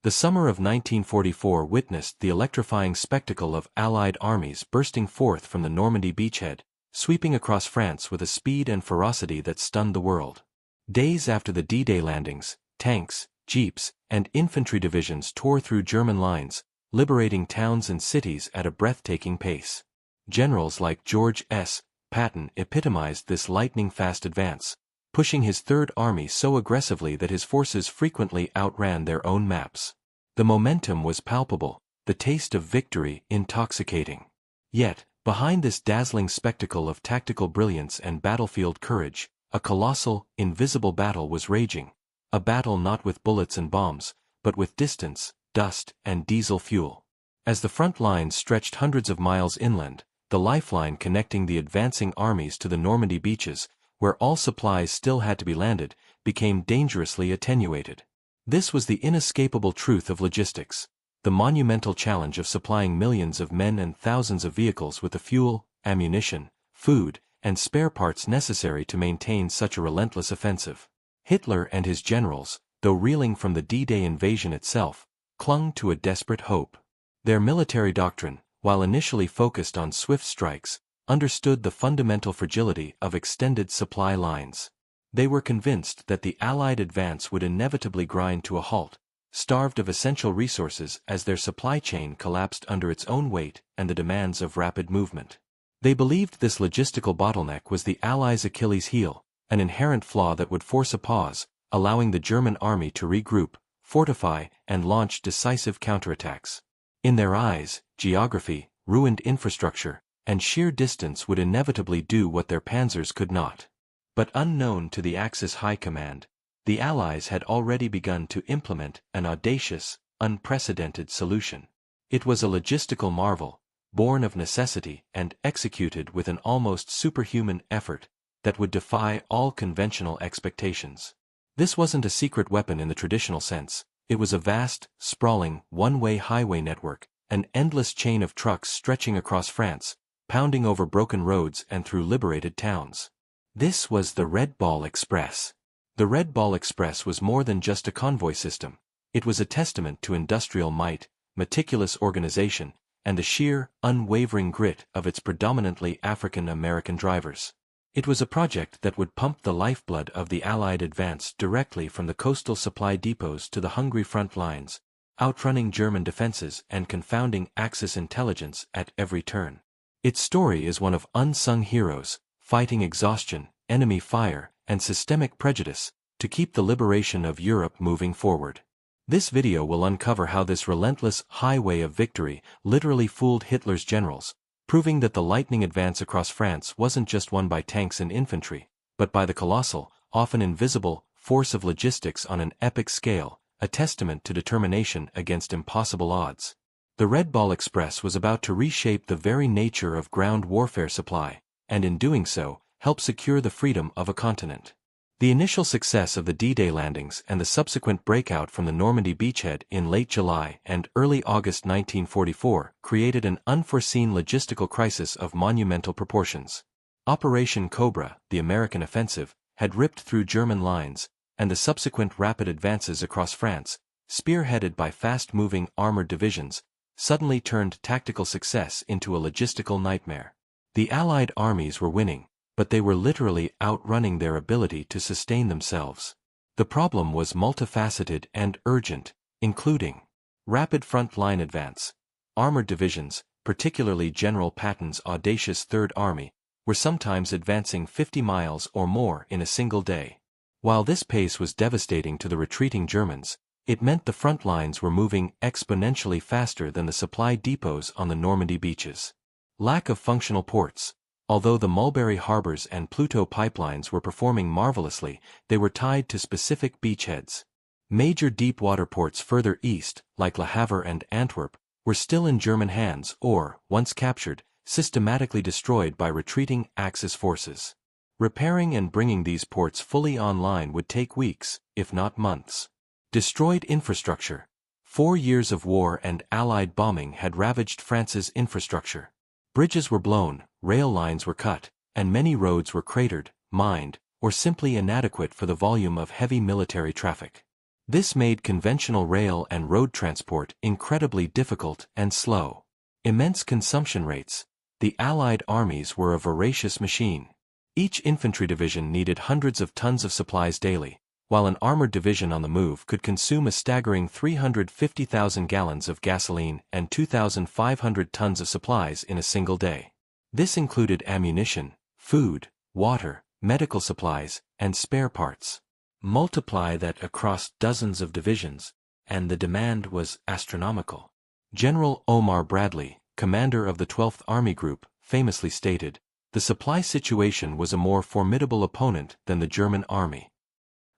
The summer of 1944 witnessed the electrifying spectacle of Allied armies bursting forth from the Normandy beachhead, sweeping across France with a speed and ferocity that stunned the world. Days after the D-Day landings, tanks, jeeps, and infantry divisions tore through German lines, liberating towns and cities at a breathtaking pace. Generals like George S. Patton epitomized this lightning-fast advance, pushing his Third Army so aggressively that his forces frequently outran their own maps. The momentum was palpable, the taste of victory intoxicating. Yet, behind this dazzling spectacle of tactical brilliance and battlefield courage, a colossal, invisible battle was raging, a battle not with bullets and bombs, but with distance, dust, and diesel fuel. As the front lines stretched hundreds of miles inland, the lifeline connecting the advancing armies to the Normandy beaches, where all supplies still had to be landed, became dangerously attenuated. This was the inescapable truth of logistics, the monumental challenge of supplying millions of men and thousands of vehicles with the fuel, ammunition, food, and spare parts necessary to maintain such a relentless offensive. Hitler and his generals, though reeling from the D-Day invasion itself, clung to a desperate hope. Their military doctrine, while initially focused on swift strikes, understood the fundamental fragility of extended supply lines. They were convinced that the Allied advance would inevitably grind to a halt, starved of essential resources as their supply chain collapsed under its own weight and the demands of rapid movement. They believed this logistical bottleneck was the Allies' Achilles' heel, an inherent flaw that would force a pause, allowing the German army to regroup, fortify, and launch decisive counterattacks. In their eyes, geography, ruined infrastructure, and sheer distance would inevitably do what their panzers could not. But unknown to the Axis High Command, the Allies had already begun to implement an audacious, unprecedented solution. It was a logistical marvel, born of necessity and executed with an almost superhuman effort that would defy all conventional expectations. This wasn't a secret weapon in the traditional sense, it was a vast, sprawling, one-way highway network, an endless chain of trucks stretching across France, pounding over broken roads and through liberated towns. This was the Red Ball Express. The Red Ball Express was more than just a convoy system. It was a testament to industrial might, meticulous organization, and the sheer, unwavering grit of its predominantly African-American drivers. It was a project that would pump the lifeblood of the Allied advance directly from the coastal supply depots to the hungry front lines, outrunning German defenses and confounding Axis intelligence at every turn. Its story is one of unsung heroes, fighting exhaustion, enemy fire, and systemic prejudice, to keep the liberation of Europe moving forward. This video will uncover how this relentless highway of victory literally fooled Hitler's generals, proving that the lightning advance across France wasn't just won by tanks and infantry, but by the colossal, often invisible, force of logistics on an epic scale, a testament to determination against impossible odds. The Red Ball Express was about to reshape the very nature of ground warfare supply, and in doing so, help secure the freedom of a continent. The initial success of the D-Day landings and the subsequent breakout from the Normandy beachhead in late July and early August 1944 created an unforeseen logistical crisis of monumental proportions. Operation Cobra, the American offensive, had ripped through German lines, and the subsequent rapid advances across France, spearheaded by fast-moving armored divisions, suddenly turned tactical success into a logistical nightmare. The Allied armies were winning, but they were literally outrunning their ability to sustain themselves. The problem was multifaceted and urgent, including rapid front-line advance. Armored divisions, particularly General Patton's audacious Third Army, were sometimes advancing 50 miles or more in a single day. While this pace was devastating to the retreating Germans, it meant the front lines were moving exponentially faster than the supply depots on the Normandy beaches. Lack of functional ports. Although the Mulberry harbors and Pluto pipelines were performing marvelously, they were tied to specific beachheads. Major deep-water ports further east, like Le Havre and Antwerp, were still in German hands or, once captured, systematically destroyed by retreating Axis forces. Repairing and bringing these ports fully online would take weeks, if not months. Destroyed infrastructure. 4 years of war and Allied bombing had ravaged France's infrastructure. Bridges were blown, rail lines were cut, and many roads were cratered, mined, or simply inadequate for the volume of heavy military traffic. This made conventional rail and road transport incredibly difficult and slow. Immense consumption rates. The Allied armies were a voracious machine. Each infantry division needed hundreds of tons of supplies daily, while an armored division on the move could consume a staggering 350,000 gallons of gasoline and 2,500 tons of supplies in a single day. This included ammunition, food, water, medical supplies, and spare parts. Multiply that across dozens of divisions, and the demand was astronomical. General Omar Bradley, commander of the 12th Army Group, famously stated, "The supply situation was a more formidable opponent than the German army."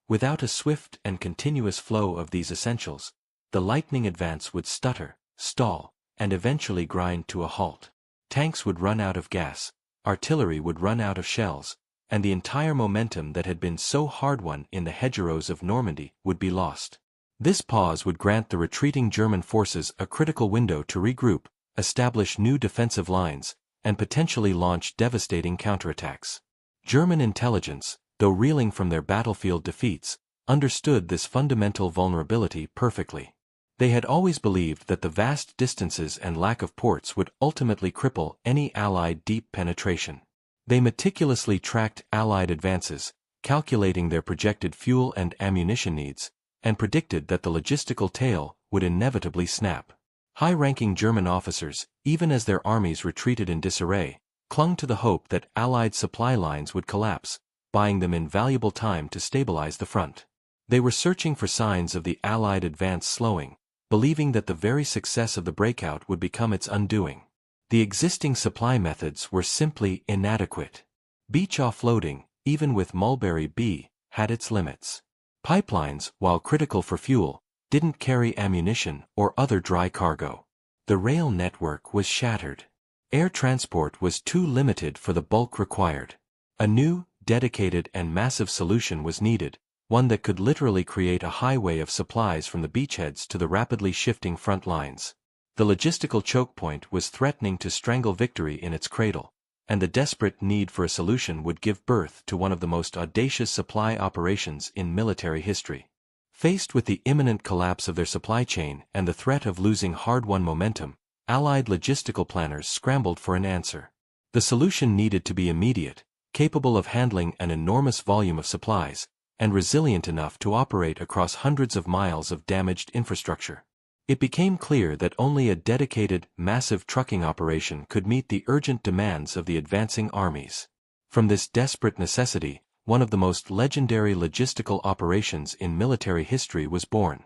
Without a swift and continuous flow of these essentials, the lightning advance would stutter, stall, and eventually grind to a halt. Tanks would run out of gas, artillery would run out of shells, and the entire momentum that had been so hard-won in the hedgerows of Normandy would be lost. This pause would grant the retreating German forces a critical window to regroup, establish new defensive lines, and potentially launch devastating counterattacks. German intelligence, though reeling from their battlefield defeats, understood this fundamental vulnerability perfectly. They had always believed that the vast distances and lack of ports would ultimately cripple any Allied deep penetration. They meticulously tracked Allied advances, calculating their projected fuel and ammunition needs, and predicted that the logistical tail would inevitably snap. High-ranking German officers, even as their armies retreated in disarray, clung to the hope that Allied supply lines would collapse, buying them invaluable time to stabilize the front. They were searching for signs of the Allied advance slowing, believing that the very success of the breakout would become its undoing. The existing supply methods were simply inadequate. Beach offloading, even with Mulberry B, had its limits. Pipelines, while critical for fuel, didn't carry ammunition or other dry cargo. The rail network was shattered. Air transport was too limited for the bulk required. A new, dedicated and massive solution was needed, one that could literally create a highway of supplies from the beachheads to the rapidly shifting front lines. The logistical choke point was threatening to strangle victory in its cradle, and the desperate need for a solution would give birth to one of the most audacious supply operations in military history. Faced with the imminent collapse of their supply chain and the threat of losing hard-won momentum, Allied logistical planners scrambled for an answer. The solution needed to be immediate, capable of handling an enormous volume of supplies, and resilient enough to operate across hundreds of miles of damaged infrastructure. It became clear that only a dedicated, massive trucking operation could meet the urgent demands of the advancing armies. From this desperate necessity, one of the most legendary logistical operations in military history was born: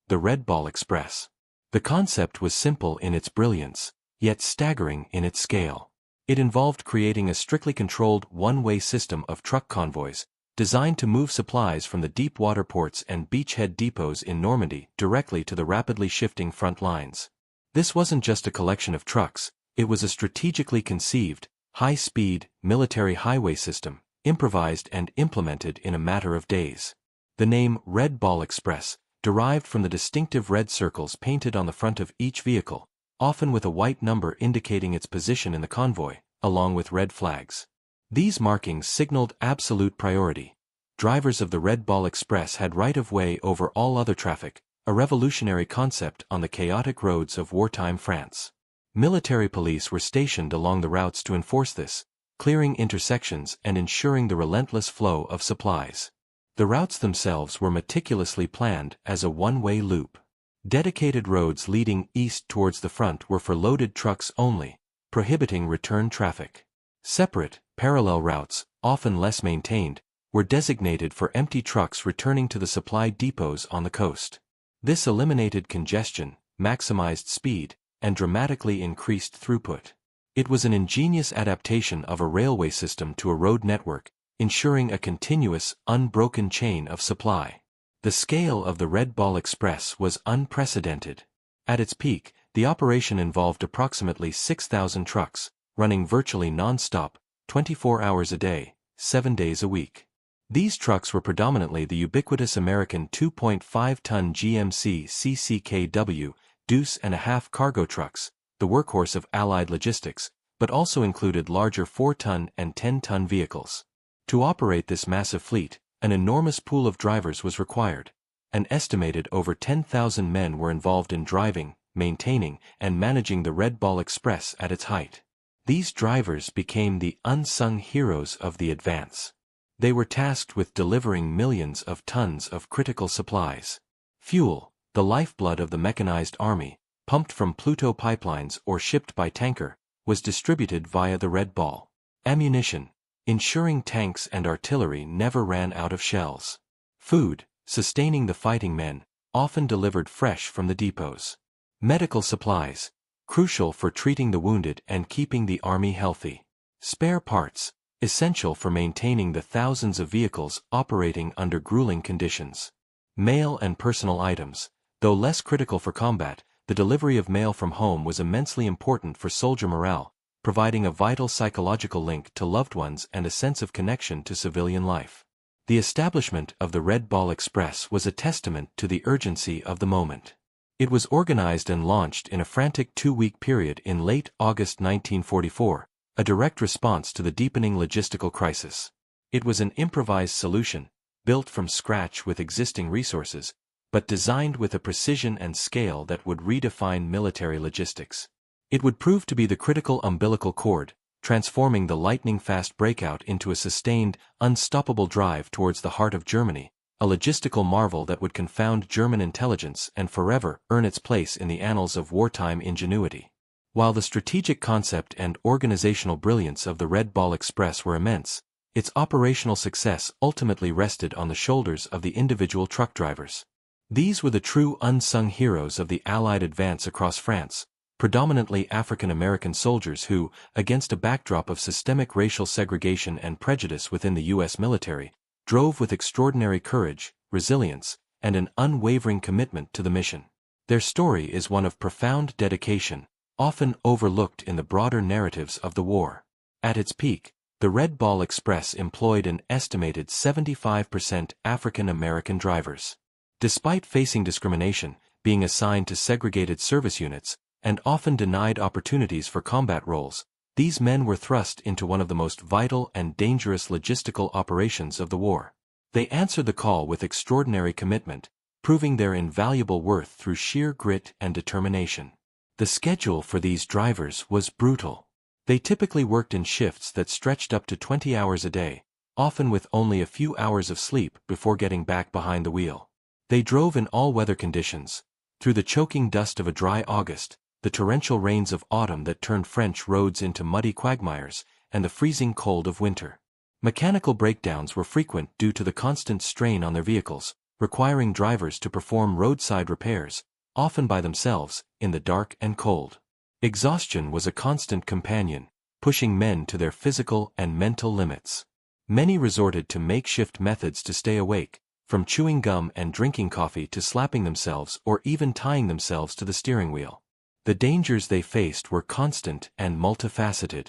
the Red Ball Express. The concept was simple in its brilliance, yet staggering in its scale. It involved creating a strictly controlled one-way system of truck convoys, designed to move supplies from the deep water ports and beachhead depots in Normandy directly to the rapidly shifting front lines. This wasn't just a collection of trucks, it was a strategically conceived, high-speed, military highway system, improvised and implemented in a matter of days. The name Red Ball Express, derived from the distinctive red circles painted on the front of each vehicle, often with a white number indicating its position in the convoy, along with red flags. These markings signaled absolute priority. Drivers of the Red Ball Express had right-of-way over all other traffic, a revolutionary concept on the chaotic roads of wartime France. Military police were stationed along the routes to enforce this, clearing intersections and ensuring the relentless flow of supplies. The routes themselves were meticulously planned as a one-way loop. Dedicated roads leading east towards the front were for loaded trucks only, prohibiting return traffic. Separate, parallel routes, often less maintained, were designated for empty trucks returning to the supply depots on the coast. This eliminated congestion, maximized speed, and dramatically increased throughput. It was an ingenious adaptation of a railway system to a road network, ensuring a continuous, unbroken chain of supply. The scale of the Red Ball Express was unprecedented. At its peak, the operation involved approximately 6,000 trucks, running virtually non-stop, 24 hours a day, 7 days a week. These trucks were predominantly the ubiquitous American 2.5-ton GMC CCKW, deuce-and-a-half cargo trucks, the workhorse of Allied logistics, but also included larger 4-ton and 10-ton vehicles. To operate this massive fleet, an enormous pool of drivers was required, an estimated over 10,000 men were involved in driving, maintaining, and managing the Red Ball Express at its height. These drivers became the unsung heroes of the advance. They were tasked with delivering millions of tons of critical supplies. Fuel, the lifeblood of the mechanized army, pumped from Pluto pipelines or shipped by tanker, was distributed via the Red Ball. Ammunition, ensuring tanks and artillery never ran out of shells. Food, sustaining the fighting men, often delivered fresh from the depots. Medical supplies, crucial for treating the wounded and keeping the army healthy. Spare parts, essential for maintaining the thousands of vehicles operating under grueling conditions. Mail and personal items, though less critical for combat, the delivery of mail from home was immensely important for soldier morale, providing a vital psychological link to loved ones and a sense of connection to civilian life. The establishment of the Red Ball Express was a testament to the urgency of the moment. It was organized and launched in a frantic 2-week period in late August 1944, a direct response to the deepening logistical crisis. It was an improvised solution, built from scratch with existing resources, but designed with a precision and scale that would redefine military logistics. It would prove to be the critical umbilical cord, transforming the lightning-fast breakout into a sustained, unstoppable drive towards the heart of Germany, a logistical marvel that would confound German intelligence and forever earn its place in the annals of wartime ingenuity. While the strategic concept and organizational brilliance of the Red Ball Express were immense, its operational success ultimately rested on the shoulders of the individual truck drivers. These were the true unsung heroes of the Allied advance across France, predominantly African-American soldiers who, against a backdrop of systemic racial segregation and prejudice within the U.S. military, drove with extraordinary courage, resilience, and an unwavering commitment to the mission. Their story is one of profound dedication, often overlooked in the broader narratives of the war. At its peak, the Red Ball Express employed an estimated 75% African-American drivers. Despite facing discrimination, being assigned to segregated service units, and often denied opportunities for combat roles, these men were thrust into one of the most vital and dangerous logistical operations of the war. They answered the call with extraordinary commitment, proving their invaluable worth through sheer grit and determination. The schedule for these drivers was brutal. They typically worked in shifts that stretched up to 20 hours a day, often with only a few hours of sleep before getting back behind the wheel. They drove in all weather conditions, through the choking dust of a dry August, the torrential rains of autumn that turned French roads into muddy quagmires, and the freezing cold of winter. Mechanical breakdowns were frequent due to the constant strain on their vehicles, requiring drivers to perform roadside repairs, often by themselves, in the dark and cold. Exhaustion was a constant companion, pushing men to their physical and mental limits. Many resorted to makeshift methods to stay awake, from chewing gum and drinking coffee to slapping themselves or even tying themselves to the steering wheel. The dangers they faced were constant and multifaceted.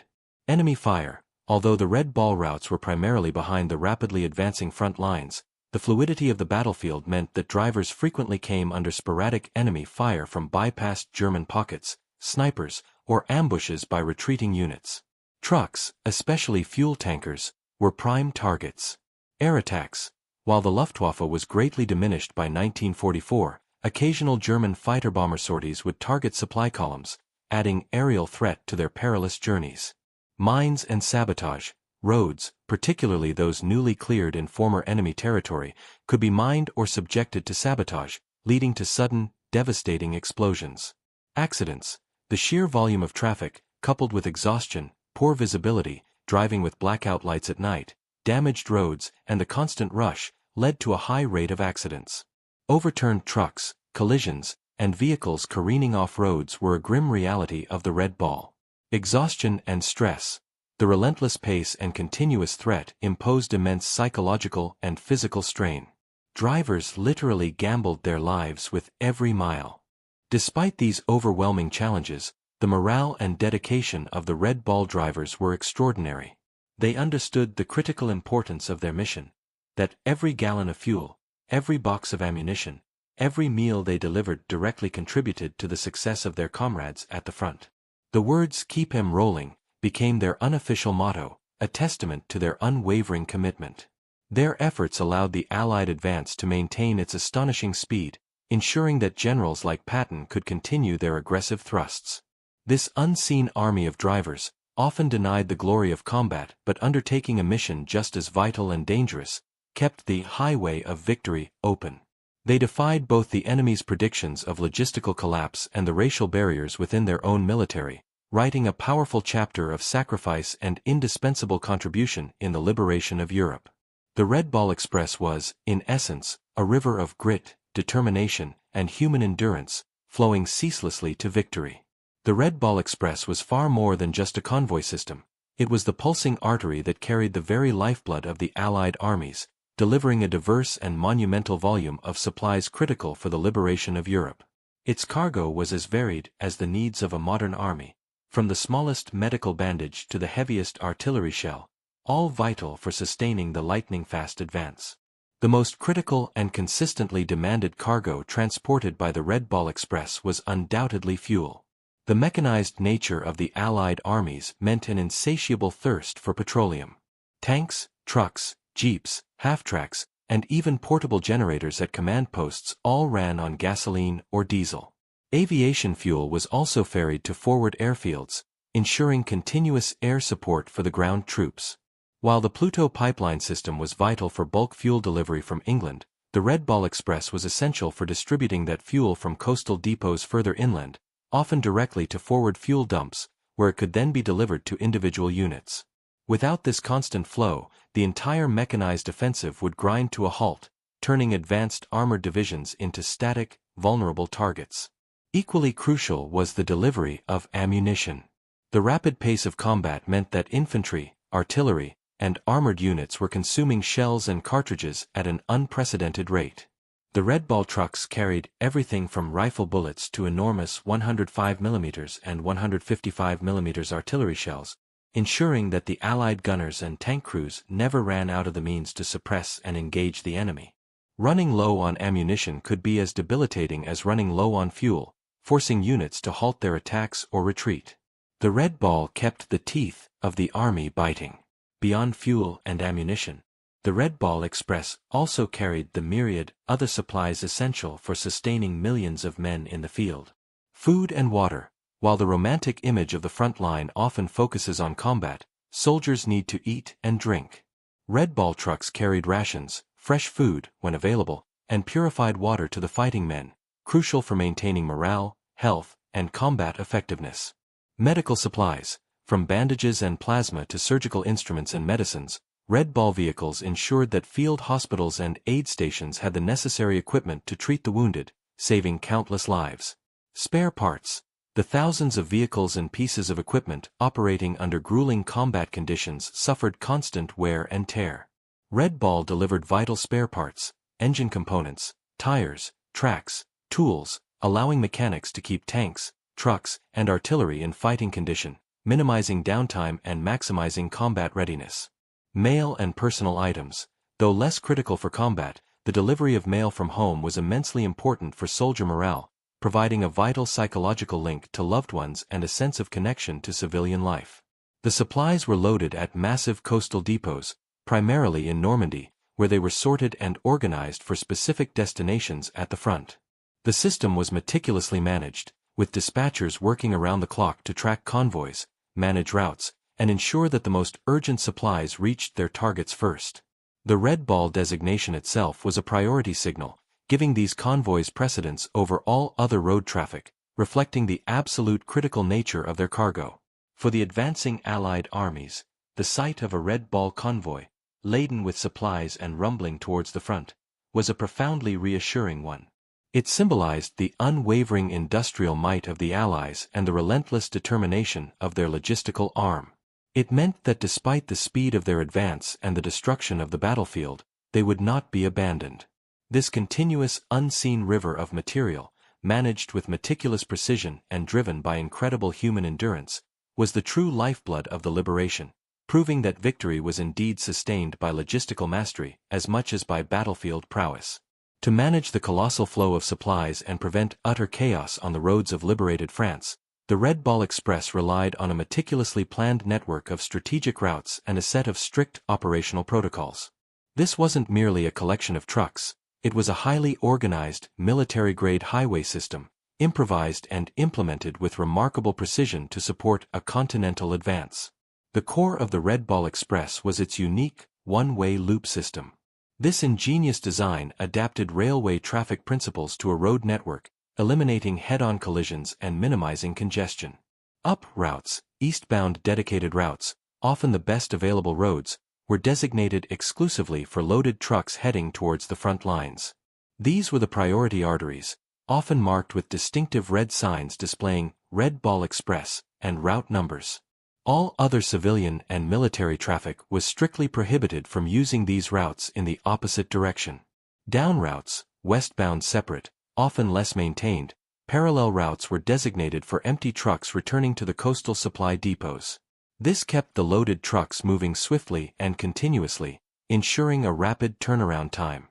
Enemy fire. Although the Red Ball routes were primarily behind the rapidly advancing front lines, the fluidity of the battlefield meant that drivers frequently came under sporadic enemy fire from bypassed German pockets, snipers, or ambushes by retreating units. Trucks, especially fuel tankers, were prime targets. Air attacks. While the Luftwaffe was greatly diminished by 1944, occasional German fighter-bomber sorties would target supply columns, adding aerial threat to their perilous journeys. Mines and sabotage. Roads, particularly those newly cleared in former enemy territory, could be mined or subjected to sabotage, leading to sudden, devastating explosions. Accidents. The sheer volume of traffic, coupled with exhaustion, poor visibility, driving with blackout lights at night, damaged roads, and the constant rush, led to a high rate of accidents. Overturned trucks, collisions, and vehicles careening off roads were a grim reality of the Red Ball. Exhaustion and stress. The relentless pace and continuous threat imposed immense psychological and physical strain. Drivers literally gambled their lives with every mile. Despite these overwhelming challenges, the morale and dedication of the Red Ball drivers were extraordinary. They understood the critical importance of their mission, that every gallon of fuel, every box of ammunition, every meal they delivered directly contributed to the success of their comrades at the front. The words "keep him rolling" became their unofficial motto, a testament to their unwavering commitment. Their efforts allowed the Allied advance to maintain its astonishing speed, ensuring that generals like Patton could continue their aggressive thrusts. This unseen army of drivers, often denied the glory of combat but undertaking a mission just as vital and dangerous, kept the highway of victory open. They defied both the enemy's predictions of logistical collapse and the racial barriers within their own military, writing a powerful chapter of sacrifice and indispensable contribution in the liberation of Europe. The Red Ball Express was, in essence, a river of grit, determination, and human endurance, flowing ceaselessly to victory. The Red Ball Express was far more than just a convoy system. It was the pulsing artery that carried the very lifeblood of the Allied armies, delivering a diverse and monumental volume of supplies critical for the liberation of Europe. Its cargo was as varied as the needs of a modern army, from the smallest medical bandage to the heaviest artillery shell, all vital for sustaining the lightning-fast advance. The most critical and consistently demanded cargo transported by the Red Ball Express was undoubtedly fuel. The mechanized nature of the Allied armies meant an insatiable thirst for petroleum. Tanks, trucks, jeeps, half-tracks, and even portable generators at command posts all ran on gasoline or diesel. Aviation fuel was also ferried to forward airfields, ensuring continuous air support for the ground troops. While the Pluto pipeline system was vital for bulk fuel delivery from England, the Red Ball Express was essential for distributing that fuel from coastal depots further inland, often directly to forward fuel dumps, where it could then be delivered to individual units. Without this constant flow, the entire mechanized offensive would grind to a halt, turning advanced armored divisions into static, vulnerable targets. Equally crucial was the delivery of ammunition. The rapid pace of combat meant that infantry, artillery, and armored units were consuming shells and cartridges at an unprecedented rate. The Red Ball trucks carried everything from rifle bullets to enormous 105mm and 155mm artillery shells, ensuring that the Allied gunners and tank crews never ran out of the means to suppress and engage the enemy. Running low on ammunition could be as debilitating as running low on fuel, forcing units to halt their attacks or retreat. The Red Ball kept the teeth of the army biting. Beyond fuel and ammunition, the Red Ball Express also carried the myriad other supplies essential for sustaining millions of men in the field. Food and water. While the romantic image of the front line often focuses on combat, soldiers need to eat and drink. Red Ball trucks carried rations, fresh food, when available, and purified water to the fighting men, crucial for maintaining morale, health, and combat effectiveness. Medical supplies. From bandages and plasma to surgical instruments and medicines, Red Ball vehicles ensured that field hospitals and aid stations had the necessary equipment to treat the wounded, saving countless lives. Spare parts. The thousands of vehicles and pieces of equipment operating under grueling combat conditions suffered constant wear and tear. Red Ball delivered vital spare parts, engine components, tires, tracks, tools, allowing mechanics to keep tanks, trucks, and artillery in fighting condition, minimizing downtime and maximizing combat readiness. Mail and personal items. Though less critical for combat, the delivery of mail from home was immensely important for soldier morale, providing a vital psychological link to loved ones and a sense of connection to civilian life. The supplies were loaded at massive coastal depots, primarily in Normandy, where they were sorted and organized for specific destinations at the front. The system was meticulously managed, with dispatchers working around the clock to track convoys, manage routes, and ensure that the most urgent supplies reached their targets first. The Red Ball designation itself was a priority signal, giving these convoys precedence over all other road traffic, reflecting the absolute critical nature of their cargo. For the advancing Allied armies, the sight of a Red Ball convoy, laden with supplies and rumbling towards the front, was a profoundly reassuring one. It symbolized the unwavering industrial might of the Allies and the relentless determination of their logistical arm. It meant that despite the speed of their advance and the destruction of the battlefield, they would not be abandoned. This continuous, unseen river of material, managed with meticulous precision and driven by incredible human endurance, was the true lifeblood of the liberation, proving that victory was indeed sustained by logistical mastery as much as by battlefield prowess. To manage the colossal flow of supplies and prevent utter chaos on the roads of liberated France, the Red Ball Express relied on a meticulously planned network of strategic routes and a set of strict operational protocols. This wasn't merely a collection of trucks, it was a highly organized, military-grade highway system, improvised and implemented with remarkable precision to support a continental advance. The core of the Red Ball Express was its unique, one-way loop system. This ingenious design adapted railway traffic principles to a road network, eliminating head-on collisions and minimizing congestion. Up routes, eastbound dedicated routes, often the best available roads, were designated exclusively for loaded trucks heading towards the front lines. These were the priority arteries, often marked with distinctive red signs displaying Red Ball Express and route numbers. All other civilian and military traffic was strictly prohibited from using these routes in the opposite direction. Down routes, westbound separate, often less maintained, parallel routes were designated for empty trucks returning to the coastal supply depots. This kept the loaded trucks moving swiftly and continuously, ensuring a rapid turnaround time.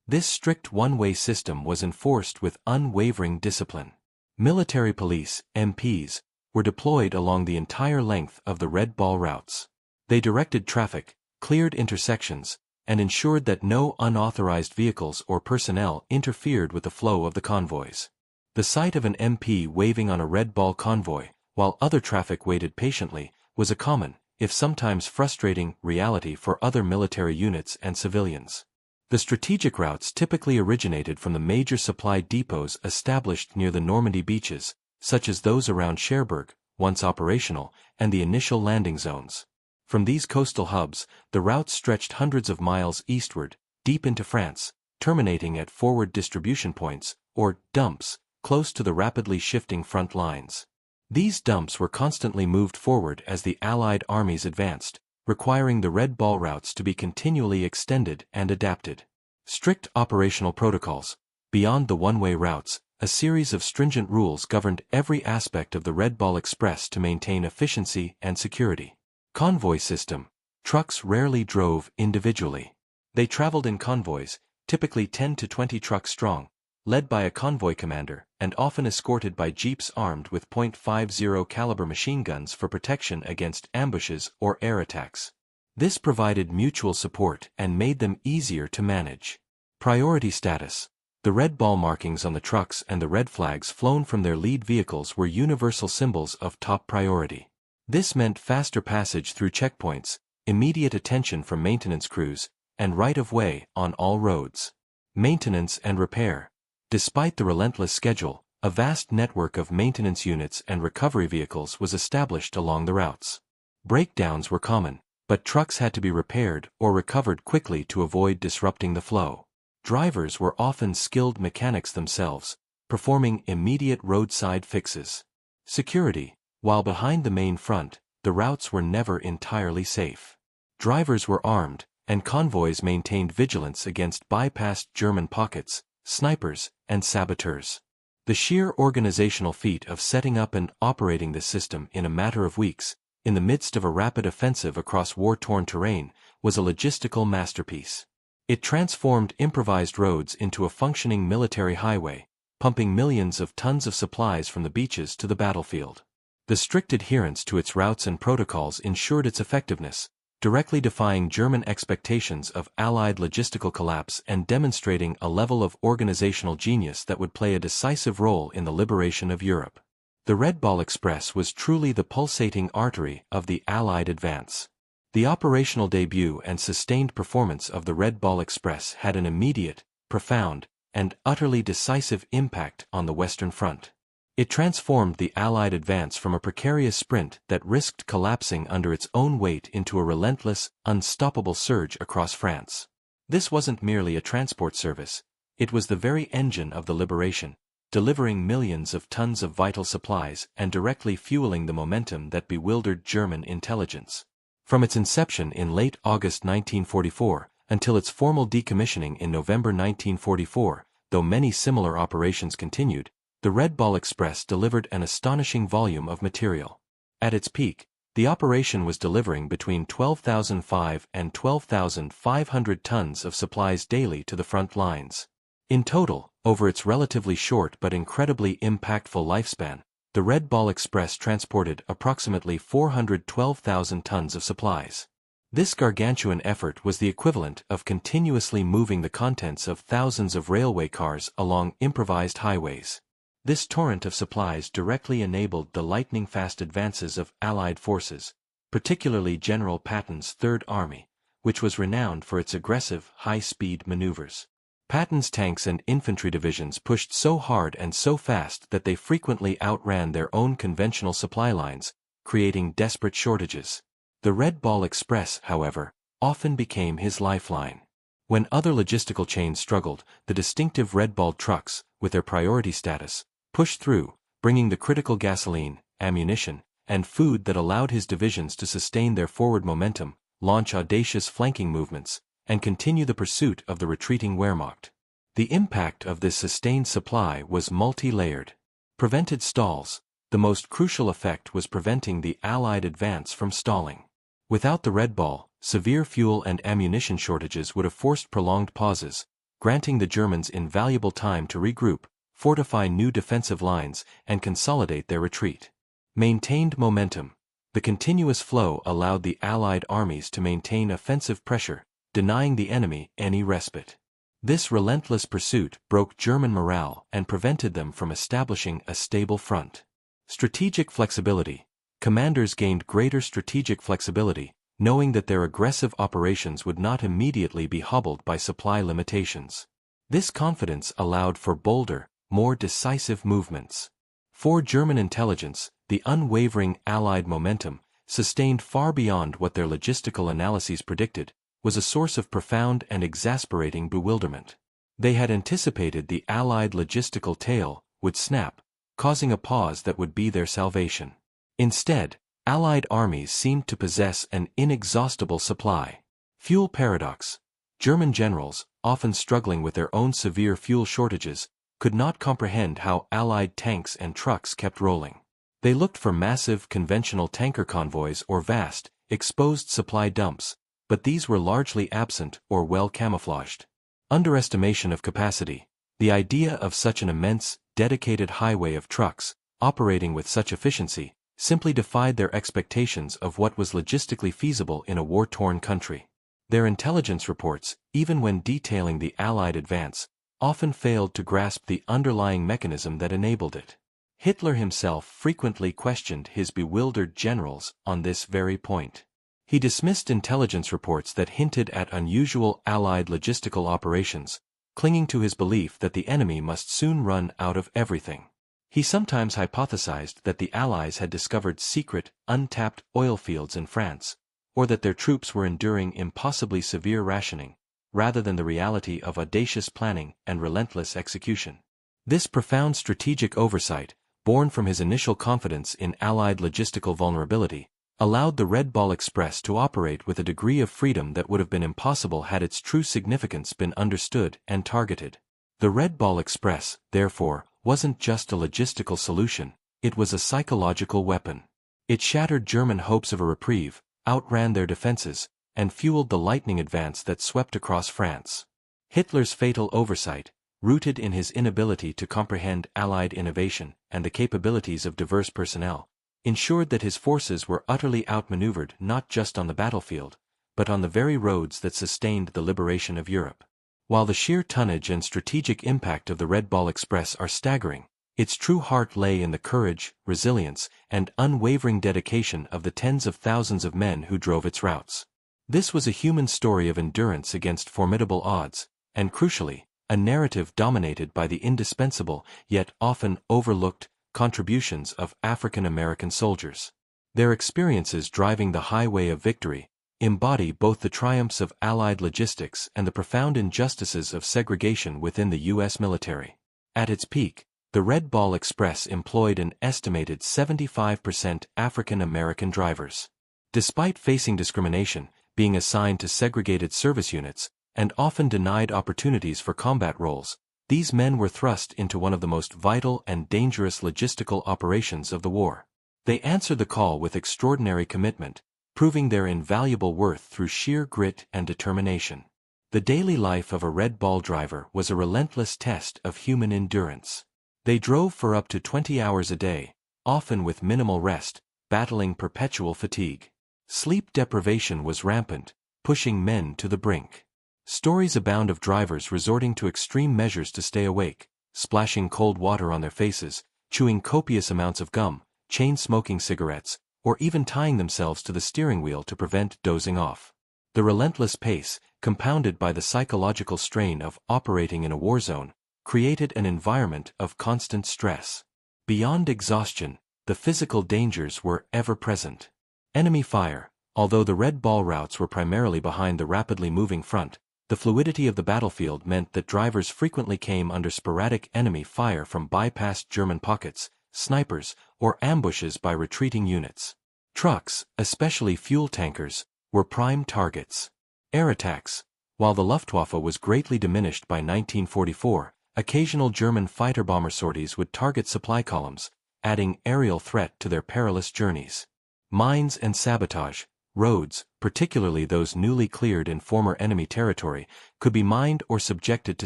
This strict one-way system was enforced with unwavering discipline. Military police, MPs, were deployed along the entire length of the Red Ball routes. They directed traffic, cleared intersections, and ensured that no unauthorized vehicles or personnel interfered with the flow of the convoys. The sight of an MP waving on a Red Ball convoy, while other traffic waited patiently, was a common, if sometimes frustrating, reality for other military units and civilians. The strategic routes typically originated from the major supply depots established near the Normandy beaches, such as those around Cherbourg, once operational, and the initial landing zones. From these coastal hubs, the routes stretched hundreds of miles eastward, deep into France, terminating at forward distribution points, or dumps, close to the rapidly shifting front lines. These dumps were constantly moved forward as the Allied armies advanced, requiring the Red Ball routes to be continually extended and adapted. Strict operational protocols. Beyond the one-way routes, a series of stringent rules governed every aspect of the Red Ball Express to maintain efficiency and security. Convoy system. Trucks rarely drove individually. They traveled in convoys, typically 10 to 20 trucks strong, led by a convoy commander, and often escorted by jeeps armed with .50 caliber machine guns for protection against ambushes or air attacks. This provided mutual support and made them easier to manage. Priority status. The red ball markings on the trucks and the red flags flown from their lead vehicles were universal symbols of top priority. This meant faster passage through checkpoints, immediate attention from maintenance crews, and right-of-way on all roads. Maintenance and repair. Despite the relentless schedule, a vast network of maintenance units and recovery vehicles was established along the routes. Breakdowns were common, but trucks had to be repaired or recovered quickly to avoid disrupting the flow. Drivers were often skilled mechanics themselves, performing immediate roadside fixes. Security. While behind the main front, the routes were never entirely safe. Drivers were armed, and convoys maintained vigilance against bypassed German pockets, snipers, and saboteurs. The sheer organizational feat of setting up and operating this system in a matter of weeks, in the midst of a rapid offensive across war-torn terrain, was a logistical masterpiece. It transformed improvised roads into a functioning military highway, pumping millions of tons of supplies from the beaches to the battlefield. The strict adherence to its routes and protocols ensured its effectiveness, directly defying German expectations of Allied logistical collapse and demonstrating a level of organizational genius that would play a decisive role in the liberation of Europe. The Red Ball Express was truly the pulsating artery of the Allied advance. The operational debut and sustained performance of the Red Ball Express had an immediate, profound, and utterly decisive impact on the Western Front. It transformed the Allied advance from a precarious sprint that risked collapsing under its own weight into a relentless, unstoppable surge across France. This wasn't merely a transport service, it was the very engine of the liberation, delivering millions of tons of vital supplies and directly fueling the momentum that bewildered German intelligence. From its inception in late August 1944 until its formal decommissioning in November 1944, though many similar operations continued, the Red Ball Express delivered an astonishing volume of material. At its peak, the operation was delivering between 12,500 and 12,500 tons of supplies daily to the front lines. In total, over its relatively short but incredibly impactful lifespan, the Red Ball Express transported approximately 412,000 tons of supplies. This gargantuan effort was the equivalent of continuously moving the contents of thousands of railway cars along improvised highways. This torrent of supplies directly enabled the lightning-fast advances of Allied forces, particularly General Patton's Third Army, which was renowned for its aggressive, high-speed maneuvers. Patton's tanks and infantry divisions pushed so hard and so fast that they frequently outran their own conventional supply lines, creating desperate shortages. The Red Ball Express, however, often became his lifeline. When other logistical chains struggled, the distinctive Red Ball trucks, with their priority status, pushed through, bringing the critical gasoline, ammunition, and food that allowed his divisions to sustain their forward momentum, launch audacious flanking movements, and continue the pursuit of the retreating Wehrmacht. The impact of this sustained supply was multi-layered. Prevented stalls. The most crucial effect was preventing the Allied advance from stalling. Without the Red Ball, severe fuel and ammunition shortages would have forced prolonged pauses, granting the Germans invaluable time to regroup, fortify new defensive lines, and consolidate their retreat. Maintained momentum. The continuous flow allowed the Allied armies to maintain offensive pressure, denying the enemy any respite. This relentless pursuit broke German morale and prevented them from establishing a stable front. Strategic flexibility. Commanders gained greater strategic flexibility, knowing that their aggressive operations would not immediately be hobbled by supply limitations. This confidence allowed for bolder, more decisive movements. For German intelligence, the unwavering Allied momentum, sustained far beyond what their logistical analyses predicted, was a source of profound and exasperating bewilderment. They had anticipated the Allied logistical tail would snap, causing a pause that would be their salvation. Instead, Allied armies seemed to possess an inexhaustible supply. Fuel paradox. German generals, often struggling with their own severe fuel shortages, could not comprehend how Allied tanks and trucks kept rolling. They looked for massive conventional tanker convoys or vast, exposed supply dumps, but these were largely absent or well camouflaged. Underestimation of capacity. The idea of such an immense, dedicated highway of trucks, operating with such efficiency, simply defied their expectations of what was logistically feasible in a war-torn country. Their intelligence reports, even when detailing the Allied advance, often failed to grasp the underlying mechanism that enabled it. Hitler himself frequently questioned his bewildered generals on this very point. He dismissed intelligence reports that hinted at unusual Allied logistical operations, clinging to his belief that the enemy must soon run out of everything. He sometimes hypothesized that the Allies had discovered secret, untapped oil fields in France, or that their troops were enduring impossibly severe rationing, rather than the reality of audacious planning and relentless execution. This profound strategic oversight, born from his initial confidence in Allied logistical vulnerability, allowed the Red Ball Express to operate with a degree of freedom that would have been impossible had its true significance been understood and targeted. The Red Ball Express, therefore, wasn't just a logistical solution, it was a psychological weapon. It shattered German hopes of a reprieve, outran their defenses, and fueled the lightning advance that swept across France. Hitler's fatal oversight, rooted in his inability to comprehend Allied innovation and the capabilities of diverse personnel, ensured that his forces were utterly outmaneuvered not just on the battlefield, but on the very roads that sustained the liberation of Europe. While the sheer tonnage and strategic impact of the Red Ball Express are staggering, its true heart lay in the courage, resilience, and unwavering dedication of the tens of thousands of men who drove its routes. This was a human story of endurance against formidable odds, and crucially, a narrative dominated by the indispensable, yet often overlooked, contributions of African American soldiers. Their experiences driving the highway of victory embody both the triumphs of Allied logistics and the profound injustices of segregation within the U.S. military. At its peak, the Red Ball Express employed an estimated 75% African American drivers. Despite facing discrimination, being assigned to segregated service units, and often denied opportunities for combat roles, these men were thrust into one of the most vital and dangerous logistical operations of the war. They answered the call with extraordinary commitment, proving their invaluable worth through sheer grit and determination. The daily life of a Red Ball driver was a relentless test of human endurance. They drove for up to 20 hours a day, often with minimal rest, battling perpetual fatigue. Sleep deprivation was rampant, pushing men to the brink. Stories abound of drivers resorting to extreme measures to stay awake, splashing cold water on their faces, chewing copious amounts of gum, chain-smoking cigarettes, or even tying themselves to the steering wheel to prevent dozing off. The relentless pace, compounded by the psychological strain of operating in a war zone, created an environment of constant stress. Beyond exhaustion, the physical dangers were ever present. Enemy fire. Although the Red Ball routes were primarily behind the rapidly moving front, the fluidity of the battlefield meant that drivers frequently came under sporadic enemy fire from bypassed German pockets, snipers, or ambushes by retreating units. Trucks, especially fuel tankers, were prime targets. Air attacks. While the Luftwaffe was greatly diminished by 1944, occasional German fighter-bomber sorties would target supply columns, adding aerial threat to their perilous journeys. Mines and sabotage. Roads, particularly those newly cleared in former enemy territory, could be mined or subjected to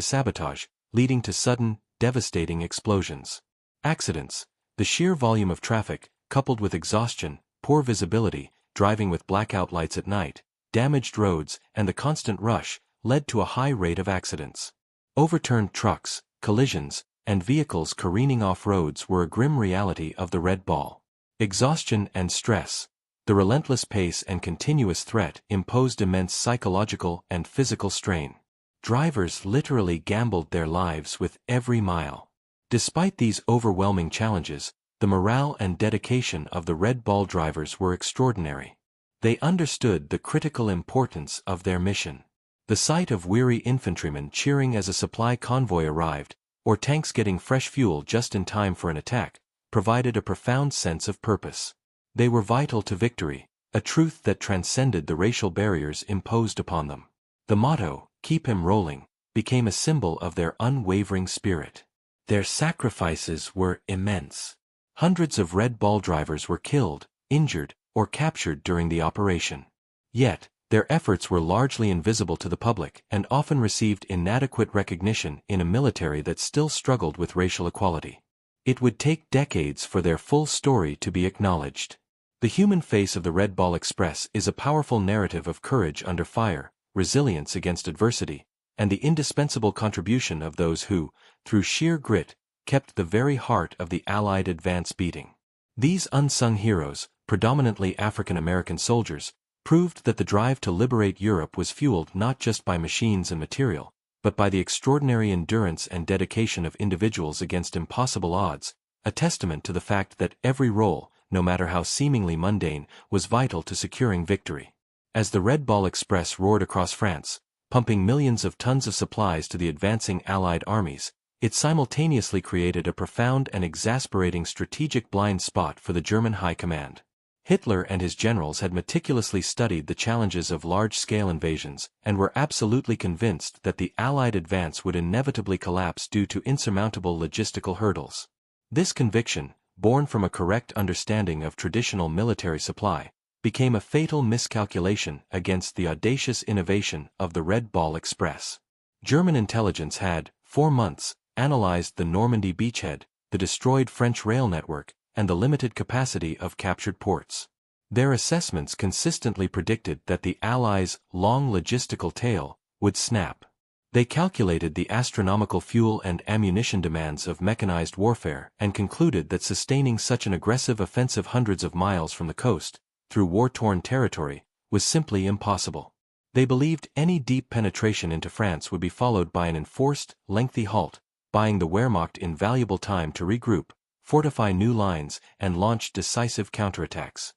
sabotage, leading to sudden, devastating explosions. Accidents. The sheer volume of traffic, coupled with exhaustion, poor visibility, driving with blackout lights at night, damaged roads, and the constant rush, led to a high rate of accidents. Overturned trucks, collisions, and vehicles careening off roads were a grim reality of the Red Ball. Exhaustion and stress. The relentless pace and continuous threat imposed immense psychological and physical strain. Drivers literally gambled their lives with every mile. Despite these overwhelming challenges, the morale and dedication of the Red Ball drivers were extraordinary. They understood the critical importance of their mission. The sight of weary infantrymen cheering as a supply convoy arrived, or tanks getting fresh fuel just in time for an attack, provided a profound sense of purpose. They were vital to victory, a truth that transcended the racial barriers imposed upon them. The motto, "Keep him rolling," became a symbol of their unwavering spirit. Their sacrifices were immense. Hundreds of Red Ball drivers were killed, injured, or captured during the operation. Yet, their efforts were largely invisible to the public and often received inadequate recognition in a military that still struggled with racial equality. It would take decades for their full story to be acknowledged. The human face of the Red Ball Express is a powerful narrative of courage under fire, resilience against adversity, and the indispensable contribution of those who, through sheer grit, kept the very heart of the Allied advance beating. These unsung heroes, predominantly African American soldiers, proved that the drive to liberate Europe was fueled not just by machines and material, but by the extraordinary endurance and dedication of individuals against impossible odds, a testament to the fact that every role, no matter how seemingly mundane, was vital to securing victory. As the Red Ball Express roared across France, pumping millions of tons of supplies to the advancing Allied armies, it simultaneously created a profound and exasperating strategic blind spot for the German High Command. Hitler and his generals had meticulously studied the challenges of large-scale invasions and were absolutely convinced that the Allied advance would inevitably collapse due to insurmountable logistical hurdles. This conviction, born from a correct understanding of traditional military supply, became a fatal miscalculation against the audacious innovation of the Red Ball Express. German intelligence had, for months, analyzed the Normandy beachhead, the destroyed French rail network, and the limited capacity of captured ports. Their assessments consistently predicted that the Allies' long logistical tail would snap. They calculated the astronomical fuel and ammunition demands of mechanized warfare and concluded that sustaining such an aggressive offensive hundreds of miles from the coast, through war-torn territory, was simply impossible. They believed any deep penetration into France would be followed by an enforced, lengthy halt, buying the Wehrmacht invaluable time to regroup, fortify new lines, and launch decisive counterattacks.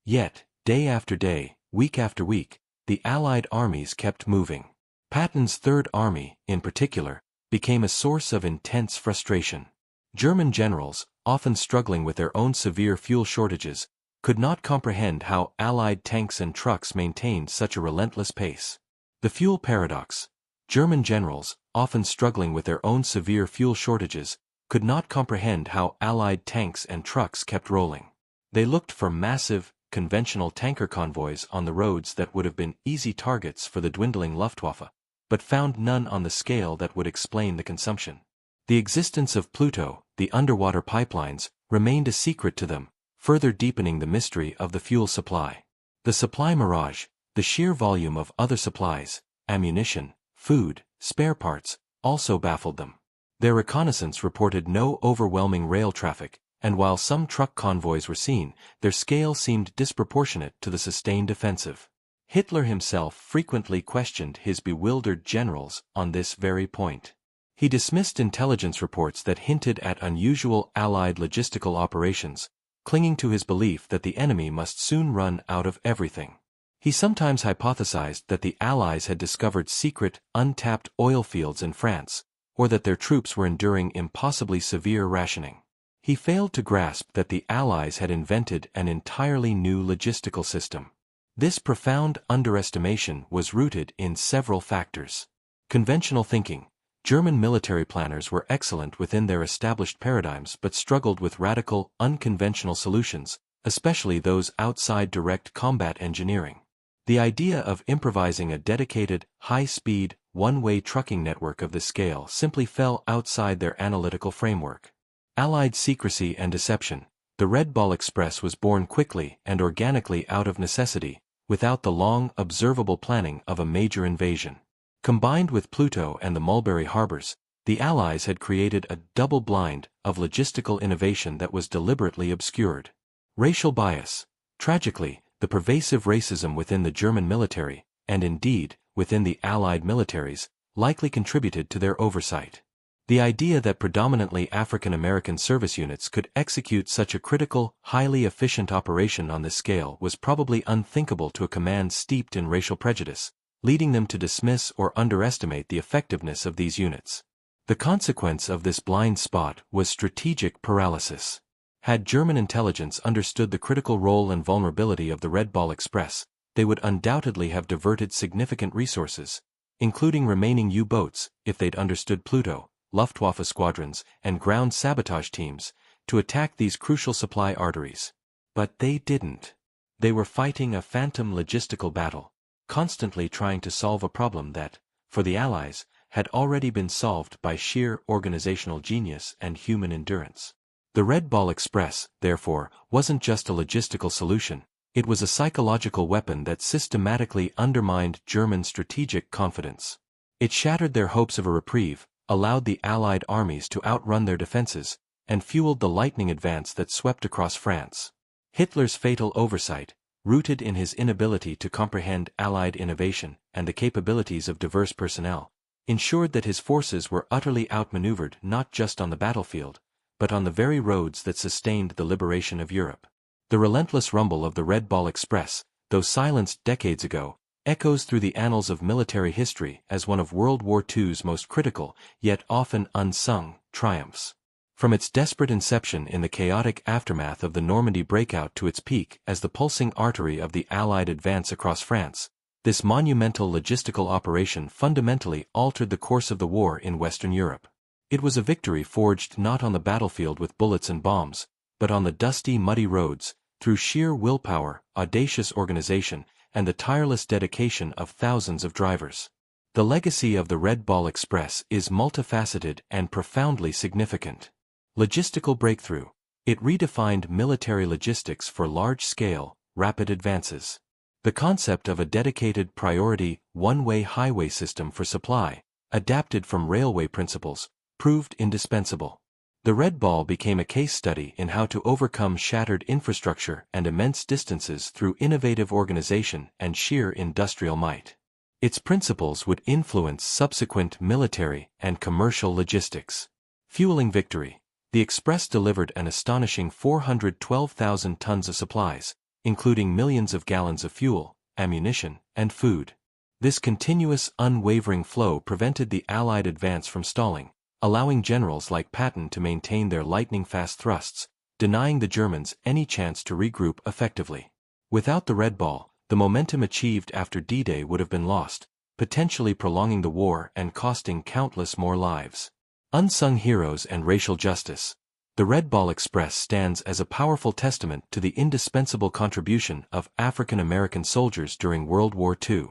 Yet, day after day, week after week, the Allied armies kept moving. Patton's Third Army, in particular, became a source of intense frustration. German generals, often struggling with their own severe fuel shortages, could not comprehend how Allied tanks and trucks maintained such a relentless pace. The fuel paradox. German generals, often struggling with their own severe fuel shortages, could not comprehend how Allied tanks and trucks kept rolling. They looked for massive, conventional tanker convoys on the roads that would have been easy targets for the dwindling Luftwaffe, but found none on the scale that would explain the consumption. The existence of Pluto, the underwater pipelines, remained a secret to them, further deepening the mystery of the fuel supply. The supply mirage, the sheer volume of other supplies, ammunition, food, spare parts, also baffled them. Their reconnaissance reported no overwhelming rail traffic, and while some truck convoys were seen, their scale seemed disproportionate to the sustained offensive. Hitler himself frequently questioned his bewildered generals on this very point. He dismissed intelligence reports that hinted at unusual Allied logistical operations, clinging to his belief that the enemy must soon run out of everything. He sometimes hypothesized that the Allies had discovered secret, untapped oil fields in France, or that their troops were enduring impossibly severe rationing. He failed to grasp that the Allies had invented an entirely new logistical system. This profound underestimation was rooted in several factors. Conventional thinking. German military planners were excellent within their established paradigms but struggled with radical, unconventional solutions, especially those outside direct combat engineering. The idea of improvising a dedicated, high-speed, one-way trucking network of this scale simply fell outside their analytical framework. Allied secrecy and deception. The Red Ball Express was born quickly and organically out of necessity, without the long, observable planning of a major invasion. Combined with Pluto and the Mulberry harbors, the Allies had created a double blind of logistical innovation that was deliberately obscured. Racial bias. Tragically, the pervasive racism within the German military, and indeed, within the Allied militaries, likely contributed to their oversight. The idea that predominantly African American service units could execute such a critical, highly efficient operation on this scale was probably unthinkable to a command steeped in racial prejudice, leading them to dismiss or underestimate the effectiveness of these units. The consequence of this blind spot was strategic paralysis. Had German intelligence understood the critical role and vulnerability of the Red Ball Express, they would undoubtedly have diverted significant resources, including remaining U-boats, if they'd understood Pluto, Luftwaffe squadrons, and ground sabotage teams, to attack these crucial supply arteries. But they didn't. They were fighting a phantom logistical battle, constantly trying to solve a problem that, for the Allies, had already been solved by sheer organizational genius and human endurance. The Red Ball Express, therefore, wasn't just a logistical solution, it was a psychological weapon that systematically undermined German strategic confidence. It shattered their hopes of a reprieve, allowed the Allied armies to outrun their defenses, and fueled the lightning advance that swept across France. Hitler's fatal oversight, rooted in his inability to comprehend Allied innovation and the capabilities of diverse personnel, ensured that his forces were utterly outmaneuvered not just on the battlefield, but on the very roads that sustained the liberation of Europe. The relentless rumble of the Red Ball Express, though silenced decades ago, echoes through the annals of military history as one of World War II's most critical, yet often unsung, triumphs. From its desperate inception in the chaotic aftermath of the Normandy breakout to its peak as the pulsing artery of the Allied advance across France, this monumental logistical operation fundamentally altered the course of the war in Western Europe. It was a victory forged not on the battlefield with bullets and bombs, but on the dusty, muddy roads, through sheer willpower, audacious organization, and the tireless dedication of thousands of drivers. The legacy of the Red Ball Express is multifaceted and profoundly significant. Logistical breakthrough. It redefined military logistics for large-scale, rapid advances. The concept of a dedicated priority, one-way highway system for supply, adapted from railway principles, proved indispensable. The Red Ball became a case study in how to overcome shattered infrastructure and immense distances through innovative organization and sheer industrial might. Its principles would influence subsequent military and commercial logistics. Fueling victory. The Express delivered an astonishing 412,000 tons of supplies, including millions of gallons of fuel, ammunition, and food. This continuous, unwavering flow prevented the Allied advance from stalling, allowing generals like Patton to maintain their lightning-fast thrusts, denying the Germans any chance to regroup effectively. Without the Red Ball, the momentum achieved after D-Day would have been lost, potentially prolonging the war and costing countless more lives. Unsung heroes and racial justice. The Red Ball Express stands as a powerful testament to the indispensable contribution of African American soldiers during World War II.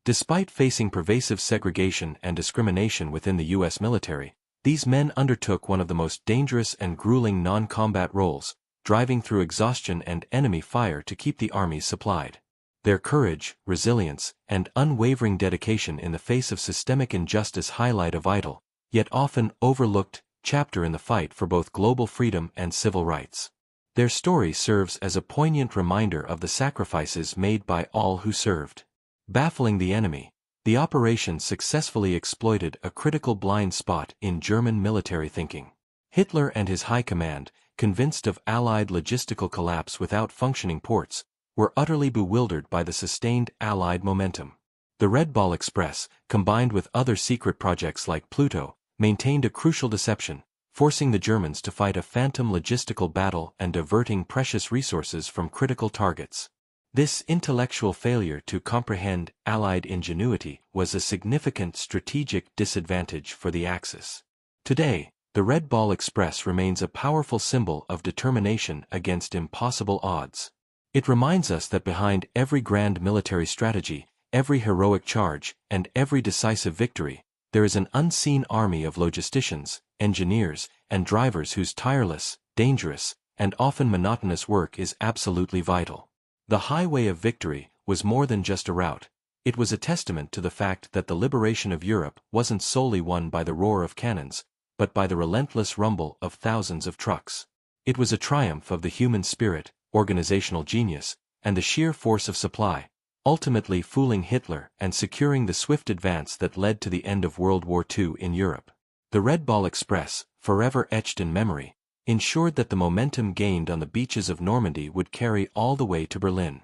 Despite facing pervasive segregation and discrimination within the U.S. military, these men undertook one of the most dangerous and grueling non-combat roles, driving through exhaustion and enemy fire to keep the armies supplied. Their courage, resilience, and unwavering dedication in the face of systemic injustice highlight a vital, yet often overlooked, chapter in the fight for both global freedom and civil rights. Their story serves as a poignant reminder of the sacrifices made by all who served. Baffling the enemy, the operation successfully exploited a critical blind spot in German military thinking. Hitler and his high command, convinced of Allied logistical collapse without functioning ports, were utterly bewildered by the sustained Allied momentum. The Red Ball Express, combined with other secret projects like Pluto, maintained a crucial deception, forcing the Germans to fight a phantom logistical battle and diverting precious resources from critical targets. This intellectual failure to comprehend Allied ingenuity was a significant strategic disadvantage for the Axis. Today, the Red Ball Express remains a powerful symbol of determination against impossible odds. It reminds us that behind every grand military strategy, every heroic charge, and every decisive victory, there is an unseen army of logisticians, engineers, and drivers whose tireless, dangerous, and often monotonous work is absolutely vital. The Highway of Victory was more than just a route. It was a testament to the fact that the liberation of Europe wasn't solely won by the roar of cannons, but by the relentless rumble of thousands of trucks. It was a triumph of the human spirit, organizational genius, and the sheer force of supply, ultimately fooling Hitler and securing the swift advance that led to the end of World War II in Europe. The Red Ball Express, forever etched in memory, ensured that the momentum gained on the beaches of Normandy would carry all the way to Berlin.